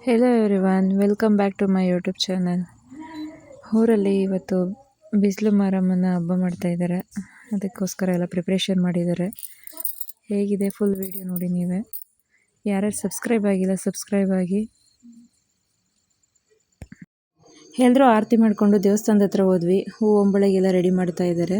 Hello everyone, welcome back to my YouTube channel. ಊರಲ್ಲಿ ಇವತ್ತು ಬಿಸಿಲು ಮಾರಮ್ಮನ ಹಬ್ಬ ಮಾಡ್ತಾಯಿದ್ದಾರೆ. ಅದಕ್ಕೋಸ್ಕರ ಎಲ್ಲ ಪ್ರಿಪ್ರೇಷನ್ ಮಾಡಿದ್ದಾರೆ. ಹೇಗಿದೆ ಫುಲ್ ವಿಡಿಯೋ ನೋಡಿ ನೀವೇ. ಯಾರ್ಯಾರು ಸಬ್ಸ್ಕ್ರೈಬ್ ಆಗಿಲ್ಲ ಸಬ್ಸ್ಕ್ರೈಬ್ ಆಗಿ. ಎಲ್ಲರೂ ಆರತಿ ಮಾಡಿಕೊಂಡು ದೇವಸ್ಥಾನದ ಹತ್ರ ಹೋದ್ವಿ. ಹೂ ಒಂಬಳೆಗೆಲ್ಲ ರೆಡಿ ಮಾಡ್ತಾ ಇದ್ದಾರೆ.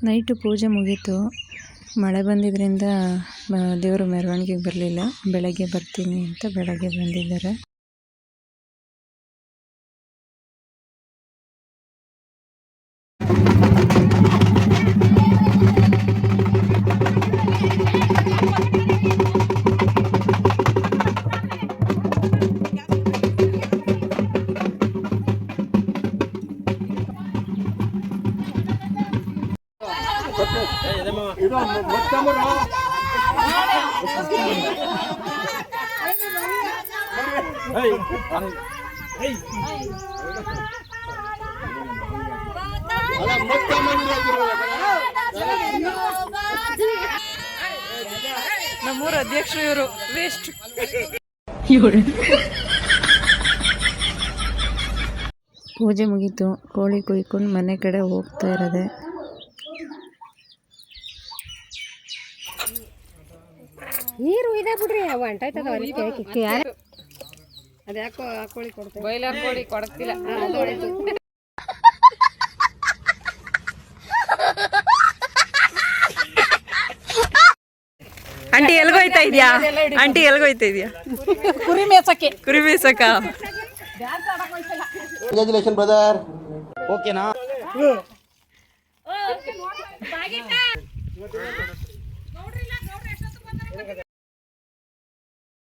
ನೈಟು ಪೂಜೆ ಮುಗೀತು. ಮಳೆ ಬಂದಿದ್ದರಿಂದ ದೇವರು ಮೆರವಣಿಗೆಗೆ ಬರಲಿಲ್ಲ. ಬೆಳಗ್ಗೆ ಬರ್ತೀನಿ ಅಂತ ಬೆಳಗ್ಗೆ ಬಂದಿದ್ದಾರೆ. ನಮ್ಮೂರ ಅಧ್ಯಕ್ಷರು ಇವರು ವೇಸ್ಟ್. ಪೂಜೆ ಮುಗೀತು. ಕೋಳಿ ಕುಯ್ಕೊಂಡು ಮನೆ ಕಡೆ ಹೋಗ್ತಾ ಇರೋದೆ. ನೀರು ಇದ ಬಿಡ್ರಿ ಅಂಟಾಯ್ತದ ಅದ್ಯಾಕೋ ಕೋಳಿ ಕೊಡ್ತೇವೆ. ಬಾಯ್ಲರ್ ಕೋಳಿ ಕೊಡಕ್ತಿಲ್ಲ. ಆಂಟಿ ಎಲ್ಗೋಯ್ತಾ ಇದೆಯಾ? ಆಂಟಿ ಎಲ್ಗೋಯ್ತಾ ಇದೆಯಾ? ಕುರಿ ಮೇಸಕ್ಕೆ. ಕುರಿ ಮೇಸಕ. Congratulation brother. ಓಕೆನಾ?